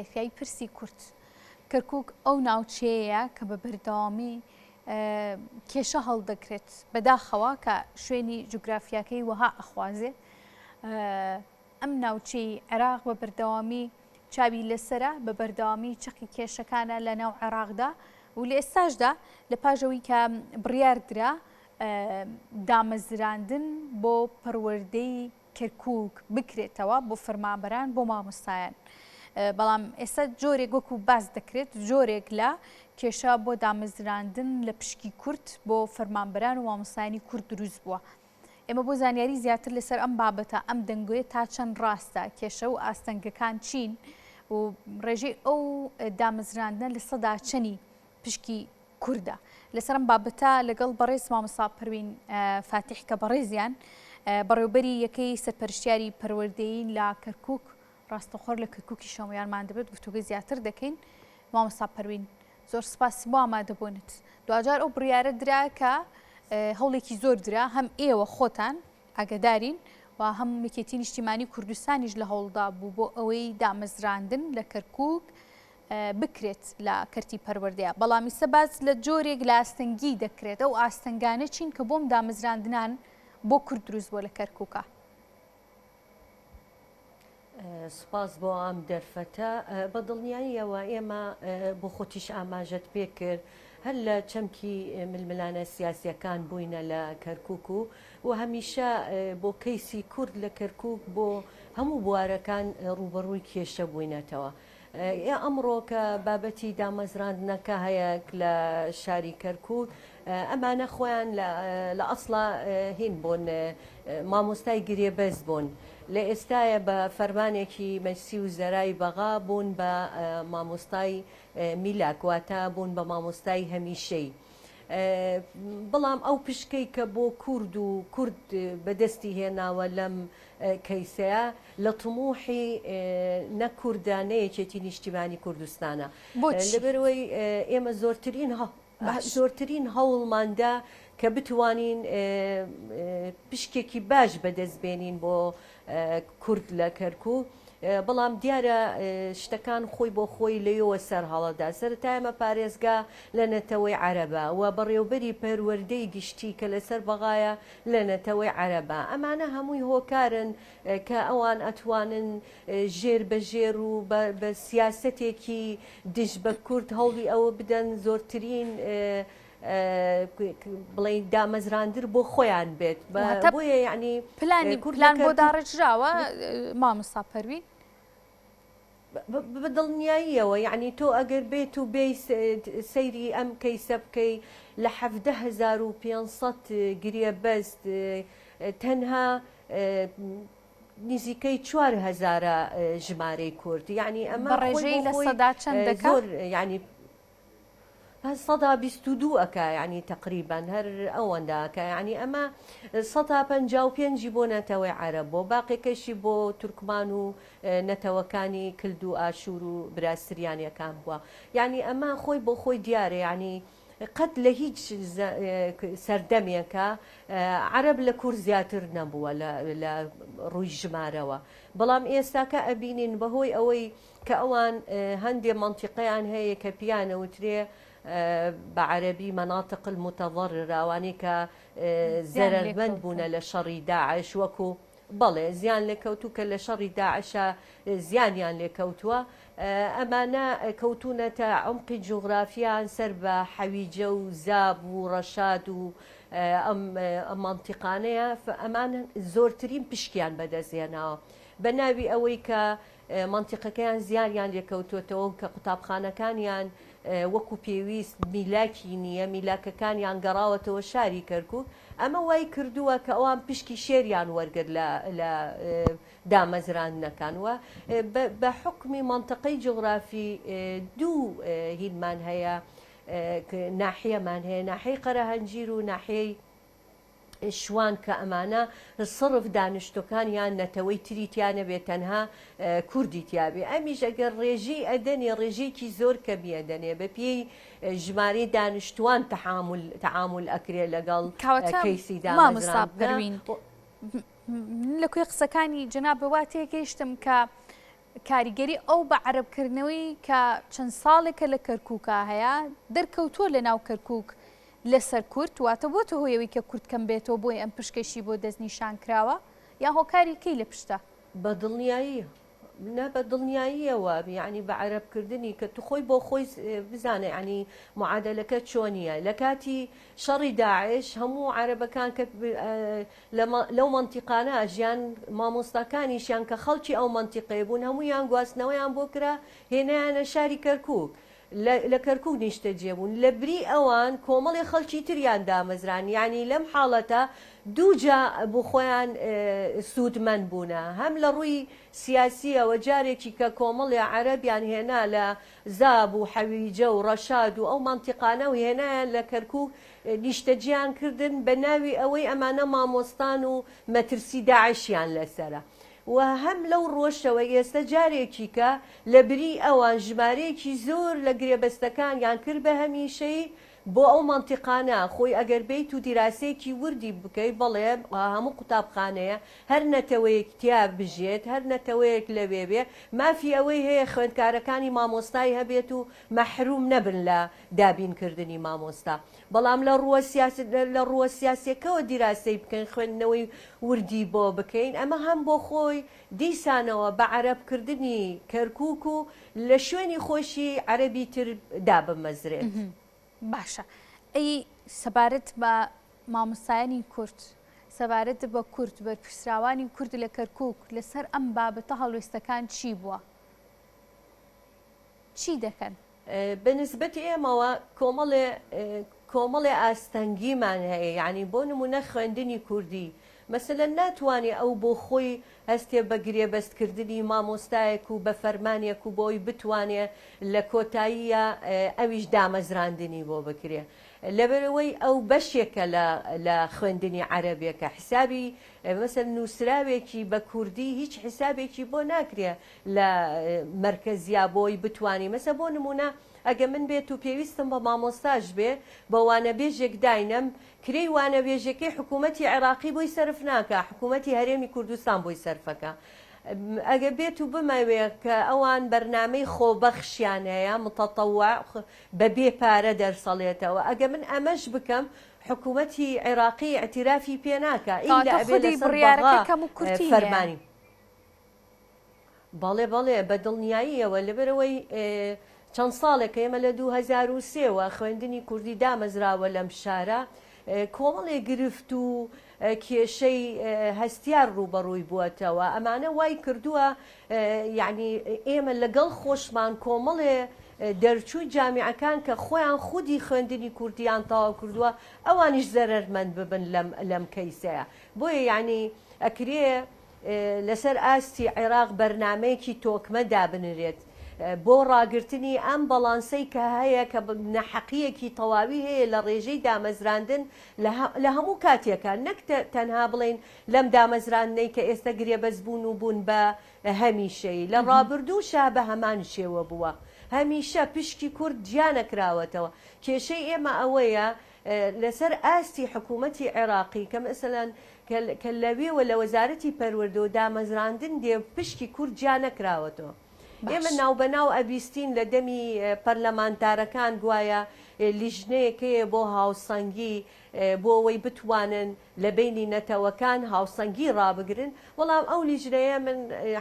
فی پرسی کورد کرکوک ئەو ناوچەیە کە بە بەردەوامی کێشە هەڵدەکرێت بەداخەوە کە شوێنی جوگرافیاکەی وەها ئەخوازێ ئەم ناوچەی عێراق بە بەردەوامی چاوی لەسرە بە بەردەوامی چقی کێشەکانە لە ناو عێراقدا و لە ئێستاشدا لە پاژەوەی کە بڕیاردرا دامەزراندن بۆ پەروەردەی کەرکووک بکرێتەوە بۆ فەرمانبەران بۆ مامۆستایان. بەڵام ئێستا جۆرێک وەکو باز دەکرێت جۆرێک لە کێشە بۆ دامەزراندن لە پشکی کورد بۆ فەرمانبەران و مامۆستایانی کورد دروست بووە. ئێمە بۆ زانیاری زیاتر لەسەر ئەم بابەتە ئەم دەنگوێت تا چەند ڕاستە کێشە و ئاستەنگەکان چین و ڕێژەی ئەو دامەزراندنە لە سەدا چەنی پشکی کووردە. لەسەر ئەم بابەتە لەگەڵ بەڕێز مامۆستا پەروین فاتیح کە بەڕێزیان بەڕێوەبەری یەکەی سەرپەرشتیاری پەروەردەیی لە کەرکووک ڕاستەخۆر لە کەرکووکی شەمۆیانمان دەبێت گفتوگوی زیاتر دەکەین. مامۆستا پەروین زۆر سپاس بۆ ئامادەبوونت. دوجار ئەو بڕیارە درا کە هەوڵێکی زۆر درا هەم ئێوە خۆتان ئاگدارین و هەم یەکێتی نیشتیمانی کوردستانیش لە هەوڵدا بوو بۆ ئەوەی دامەزراندن لە کەرکووک بکرێت لە کەرتی پەروەردەیە. بەڵامی سەباز لە جۆرێک لە ئاستەنگی دەکرێت ئەو ئاستەنگانە چین کە بۆم دامەزراندنان بۆ کورد دروست بۆ لە کەرکووکە. سپاس بۆ ئەم دەرفەتە بە دڵنیاییەوە ئێمە بۆ خۆتیش ئاماژەت پێ کرد هەر لە چەمکی ململانە سیاسیەکان بووینە لە کەرکووک و هەمیشە بۆ کەیسی کورد لە کەرکووک بۆ هەموو بوارەکان ڕوبەڕووی کێشە بووینەتەوە. ئەمڕۆ کە بابەتی دامەزراندنەکە هەیە لە شاری کەرکووک ئەمانە خۆیان لە ئەسڵا هین بوون مامۆستای گرێبەز بوون. لە ئێستایە بە فەرمانێکی مەجلیسی وزەرای بەغا بوون بە مامۆستای میلاک واتە بوون بە مامۆستای هەمیشەی. بەڵام ئەو پشکەی کە بۆ کورد و کورد بەدەستی هێناوە لەم کەیسەیە لە تموحی نەکوردانەیەکێتی نیشتیمانی کوردستانە. لەبەرەوەی ئێمە زۆرترین هەوڵماندا کە بتوانین پشکێکی باش بەدەستبێنین بۆ کورد لە کەرکووک. بەڵام دیارە شتەکان خۆی بۆ خۆی لەیەوە سەر هەڵەدا. سەرەتا ئێمە پارێزگا لە نەتەوەی عەرەبە و بەڕێوەبەری پەروەردەی گشتی کە لەسەر بەغایە لە نەتەوەی عەرەبە. ئەمانە هەمووی هۆکارن کە ئەوان ئەتوانن ژێر بە ژێر و بە سیاسەتێکی دژ بە کورد هەوڵی ئەوە بدەن زۆرترین بڵێ دامەزراندر بۆ خۆیان بێت. بۆیە یعنی پلان بۆ داڕێژراوە مامۆستا پەروین بەدڵنیاییەوە. یعنی تۆ ئەگەر بێت و بێ سەیری ئەم کەیسە بکەی لە 17,500 گرێبەست تەنها نزیکەی 4,000 ژمارەی کورد. یعنی ئەمە ڕێژەی لە سەدا چەند دەکات؟ ینی 122 ئەکا ینی تقریبان هەر ئەوەنداکە. ینی ئەمە 155 بۆ نەتەوەی عەرەب بۆ باقیەکەشی بۆ تورکمان و نەتەوەکانی کلد و ئاشور و براستریانیەکان بووە. یعنی ئەمە خۆی بۆ خۆی دیارە. یعنی قەت لە هیچ سەردەمێکە عەرەب لە کورد زیاتر نەبووە لە ڕووی ژمارەوە. بەڵام ئێستاکە ئەبینین بەهۆی ئەوەی کە ئەوان هەندێک منتیقەیان هەیە کە پیانەوترێ بعربي مناطق المتضررة ئەوانەی کە زەرەرمەند بوونە لە شەڕی داعش وەکو بەڵێ زیان لێکەوتوو کە لە شەڕی داعشە زیانیان لێکەوتووە. ئەمانە کەوتونەتە عمقی جوغرافیان سەر بە حەویجە و زاب و ڕەشاد و ئەم مانتیقانەیە. ئەمان زۆرترین پشکیان بەدەستهێناوە بە ناوی ئەوەی کە مانتیقەکەیان زیانیان لێکەوتوێتەوە کە قوتابخانەکانیان وەکو پێویست میلاکی نییە، میلاکەکانیان گەڕاوەتەوە شاری کەرکووک. ئەمە وای کردووە کە ئەوان پشکی شێریان وەرگرت لە دامەزراندنەکان وە بە حکمی منتقەی جغرافی دوو هیلمان هەیە، ناحیەمان هەیە، ناحیەی قەرەهەنجیر و ناحیەی شوان کە ئەمانە سڕف دانیشتۆکانیان نەتەوەی تریتیانە بێت تەنها کوردی تیابێ. ئەمیش ئەگەر ڕێژەی ئەدەنێ ڕێژەیەکی زۆر کەمی ئەدەنێ بە پێی ژمارەی دانیشتوان تەعامل ئەکرێ لەگەڵ کەیسی دامەزراندن. لە کوێ قسەکانی جەناب بە وا تێگەیشتم کە کاریگەری ئەو بە عەرەبکردنەوەی کە چەند ساڵێکە لە کەرکووکە هەیە دەرکەوتووە لە ناو کەرکووک لەسەر کورد واتە بۆتە هۆیەوەی کە کورد کەم بێتەوە بۆی ئەم پشکەشی بۆ دەستنیشان کراوە یا هۆکارێکی لە پشتە بە دڵنیایی نه بە دڵنیاییەوە یعنی بە عەرەبکردنی کە تو خۆی بۆ خۆی بزانێ ینی معادلەکە چۆنیە لە کاتی شەڕی داعش هەموو عەرەبەکان کە لەو منتیقانە ژیان مامۆستاکانیشیان کە خەڵکی ئەو منتیقەیە بوون هەموویان گواستنەوەیان بۆ کرا هێنایانە شاری کەرکووک لە کەرکووک نیشتە جێبوون لە بری ئەوان کۆمەڵی خەڵکی تریان دامەزران یعنی لەم حاڵەتە دووجا بۆ خۆیان سوودمەند بوونە هەم لە ڕووی سیاسیەوە جارێکی کە کۆمەڵی عەرەبیان هێنا لە زاب و حەویجە و ڕەشاد و ئەو مانتیقانە و هێنایان لە کەرکووک نیشتەجییان کردن بە ناوی ئەوەی ئەمانە مامۆستان و مەترسی داعشیان لەسرە و هەم لەو ڕۆژەوە ئێستا جارێکی کە لە بری ئەوان ژمارەیەکی زۆر لە گرێبەستەکان یان کرد بە هەمیشەی بۆ ئەو منتیقانە خۆی ئەگەر بیت و دیراسەیەکی وردی بکەی بەڵێ هەموو قوتابخانەیە هەر نەتەوەیەک تیا بژێت هەر نەتەوەیەک لەوێ بێ مافی ئەوەی هەیە خوێندکارەکانی مامۆستای هەبێت و مەحروم نەبن لە دابینکردنی مامۆستا بەڵام لە ڕووە سیاسیەکەوە دیراسی بکەین خوێندنەوەی وردی بۆ بکەین ئەمە هەم بۆ خۆی دیسانەوە بە عەرەبکردنی کەرکووک و لە شوێنی خۆشی عەرەبی تر دابمەزرێت. باشە ئەی سەبارەت بە مامۆستایانی کورد سەبارەت بە کورد بەرپرسراوانی کورد لە کەرکووک لەسەر ئەم بابەتە هەڵوێستەکان چی بووە؟ چی دەکەن؟ بەنسبەتی ئێمەوە کۆمەڵێ ئاستەنگیمان هەیە یعنی بۆ نمونە خوێندنی کوردی مەسەلەن ناتوانێت ئەو بۆ خۆی هەستێ بە گرێبەستکردنی مامۆستایەک و بە فەرمانێک و بۆی بتوانێت لە کۆتاییە ئەویش دامەزراندنی بۆ بکرێ لەبەرەوەی ئەو بەشێکە لە خوێندنی عەرەبیەکە حسابی مەسەل نووسراوێکی بە کوردی هیچ حسابێکی بۆ ناکرێ لە مەرکەزیا بۆی بتوانانی مەسە بۆ نمونە ئەگە من بێت و پێویستم بە مامۆستاژ بێ بە وانە بێژێک داینەم کرێی وانە بێژەکەی حکوومەتی عێراقی بۆی سەرف ناکە حکوومەتی هەرێمی کوردستان بۆی سەرفەکە ئەگە بێت و بمەوێ کە ئەوان بەرنامەی خۆبەخشیان هەیە متەتەوع بەبێ پارە دەرسەڵێتەوە ئەگە من ئەمەش بکەم حکوومەتی عێراقی ئەتیرافی پێ ناکە ئیلا ئەبێ لەسەر فەرمانی بەڵێ بە دڵنیاییەوە لەبەرەوەی چەند ساڵێکە ئێمە لە 2023ەوە خوێندنی کوردی دامەزراوە لەم شارە کۆمەڵێ گرفت و کێشەی هەستیار ڕوبەڕووی بووەتەوە ئەمانە وای کردووە یعنی ئێمە لەگەڵ خۆشمان کۆمەڵێ دەرچووی جامیعەکان کە خۆیان خودی خوێندنی کوردیان تەواو کردووە ئەوانیش زەرەرمەند ببن لەم کەیسەیە بۆیە یعنی ئەکرێ لەسەر ئاستی عێراق بەرنمەیەکی تۆکمە دابنرێت بۆ ڕاگررتنی ئەم بەڵانسەی کە هەیە کە نەحەقیەکی تەواوی هەیە لە ڕێژەی دامەزراندن لە هەموو کاتێکە نەک تەنها بڵین لەم دامەزراندنەی کە ئێستا گرێبەست بوون و بوون بە هەمیشەی لە ڕابردووشا بە هەمان شێوە بووە هەمیشە پشکی کورد گیانەکراوەتەوە کێشەی ئێمە ئەوەیە لەسەر ئاستی حکوومەتی عێراقی کە مەسەلەن کە لەوێوە لە وەزارەتی پەروەردە و دامەزراندن دێ پشکی کورد گیانەکراوەتەوە ئێمە ناوبەناو ئەبیستین لە دەمی پەرلەمانتارەکان گوایە لیژنەیەکەیە بۆ هاوسەنگی بۆ ئەوەی بتوانن لە بینی نەتەوەکان هاوسەنگی ڕابگرن وەڵام ئەو لیژنەیە من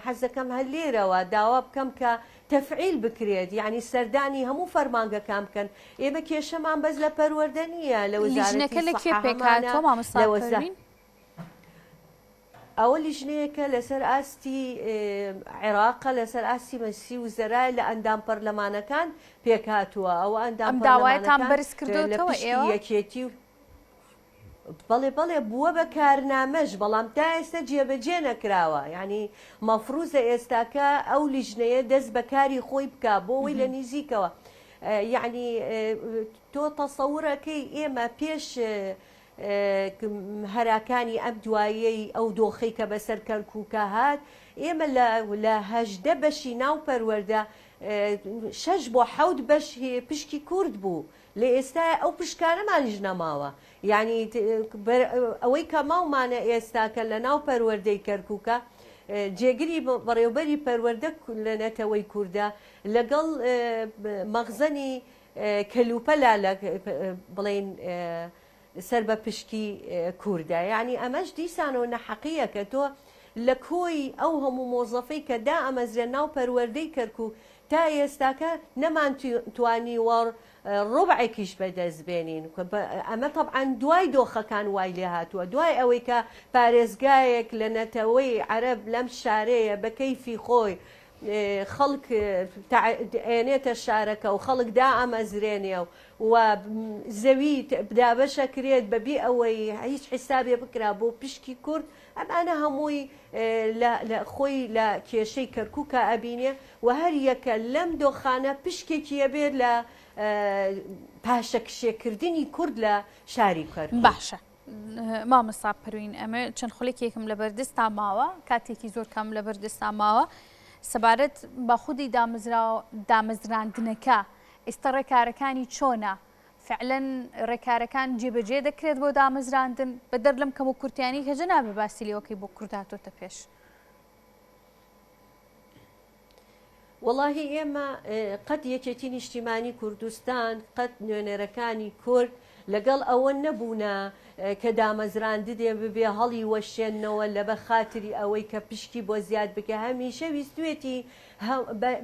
حەزەکەم هەر لێرەوە داوا بکەم کە تەفعیل بکرێت یعنی سەردانی هەموو فەرمانگەکان بکەن ئێمە کێشەمان بەس لە پەروەردە نییە لە وەزارەتی سەحەمانە ئەوە لیژنەیەکە لەسەر ئاستی عێراقە لەسەر ئاستی مەسی و زەرای لە ئەندام پەرلەمانەکان پێکاتووە ئەوە ئەندام داوایتان بەرز کردوتەوە یەکێتی و بەڵێ بووە بە کارنامەش بەڵام تا ئێستا جێبەجێ نەکراوە یعنی مەفروزە ئێستاکە ئەو لیژنەیە دەست بەکاری خۆی بکە بۆ ئەوەی لە نزیکەوە یعنی تۆ تەسەورەکەی ئێمە پێش هەراکانی ئەم دوایەی ئەو دۆخەی کە بەسەر کەرکووکە هات ئێمە لە هەژدە بەشی ناو پەروەردە 6 بۆ 7 بەش پشکی کورد بوو لە ئێستا ئەو پشکانەمانیش نەماوە یعنی ئەوەی کە ماومانە ئێستاکە لە ناو پەروەردەی کەرکووکە جێگیری بەڕێوبەری پەروەردە لە نەتەوەی کووردە لەگەڵ مەغزەنی کەلوپەلا بڵێن سەر بە پشکی کووردە، یعنی ئەمەش دیسانەوە نەحەقیە کە تۆ لە کۆی ئەو هەموو مۆزەفەی کە دا ئەمەزرێ ناو پەروەردەی کەرکووک تا ئێستاکە نەمان توانی وەڕ ڕۆبعێکیش بەدەست بێنین. ئەمە طبعاً دوای دۆخەکان وای لێ هاتووە، دوای ئەوەی کە پارێزگایەک لە نەتەوەی عەرەب لەم شارەیە بە کەیفی خۆی خەڵک ئێنێتە شارەکە و خەڵکدا ئەمەزرێنێ و زەوی دابەشە کرێت بەبێ ئەوەی هیچ حیسابێ بکرا بۆ پشکی کورد، ئەمانە هەمووی خۆی لە کێشەی کەرکووکە ئەبینێ و هەر یەکە لەم دۆخانە پشکێکی ئەبێت لە پاشەکشێکردنی کورد لە شاری کەرکووک. باشە مامۆستا پەروین، ئەمە چەند خولێکێکم لە بەردەستا ماوە، کاتێکی زۆر کەم لە بەردەستا ماوە سەبارەت بە خودی دامەزراندنەکە ئێستا ڕێکارەکانی چۆنە؟ فعلەن ڕێکارەکان جێبەجێ دەکرێت بۆ دامەزراندن بە دەر لەم کەم و کورتیانی کە جەنابێ باسی لێوەکەی بۆ کوردهاتۆتە پێش. وەڵاهی ئێمە قەت یەکێتی نیشتیمانی کوردستان قەت نوێنەرەکانی کورد لەگەڵ ئەوە نەبوونە کە دامەزراندن دێ ببێ هەڵی وەشێنەوە لە بە خاتری ئەوەی کە پشکی بۆ زیاد بکە، هەمیشە ویستوێتی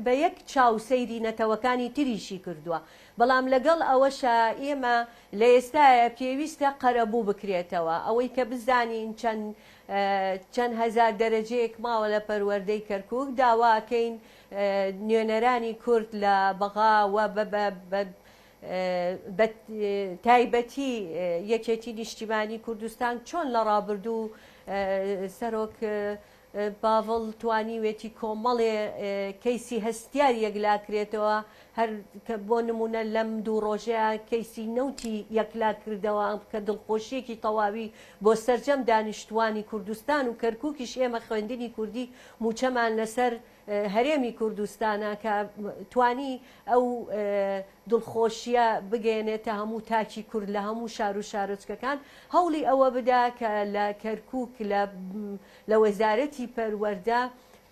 بە یەک چاوسەیری نەتەوەکانی تریشی کردووە. بەڵام لەگەڵ ئەوەشە ئێمە لە ئێستاە پێویستە قەرەبوو بکرێتەوە، ئەوەی کە بزانین چەند هەزار دەرەجەیەک ماوە لە پەروەردەی کەرکووک داواکەین نوێنەرانی کورد لە بەغاوە بە تایبەتی یەکێتی نیشتیمانی کوردستان چۆن لە ڕابردوو سەرۆک باڤڵ توانیوێتی کۆمەڵێ کەیسی هەستیار یەکلاکرێتەوە، هەر بۆ نمونە لەم دوو ڕۆژەیە کەیسی نەوتی یەکلا کردەوە کە دڵخۆشیەکی تەواوی بۆ سەرجەم دانیشتوانی کوردستان و کەرکووکیش ئێمە خوێندنی کوردی موچەمان لەسەر هەرێمی کوردستانە کە توانی ئەو دڵخۆشیە بگەێنێتە هەموو تاکی کورد لە هەموو شار و شارۆچکەکان، هەوڵی ئەوە بدا کە لە کەرکووک لە وەزارەتی پەروەردە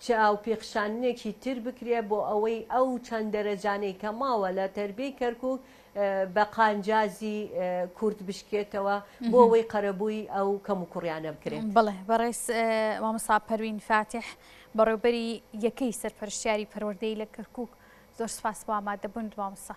چاو پێخشانێکی تر بکرێ بۆ ئەوەی ئەو چەند دەرەجانەی کە ماوە لە تەربیەی کەرکووک بە قانجازی کورد بشکێتەوە بۆ ئەوەی قەرەبووی ئەو کەم و کوڕیانە بکرێت. بڵێ بەڕێز مامۆستا پەروین فاتح بەڕێوەبەری یەکەی سەرپەرشتیاری پەروەردەی لە کەرکووک زۆر سوپاس بۆ ئامادەبوون مامۆستا.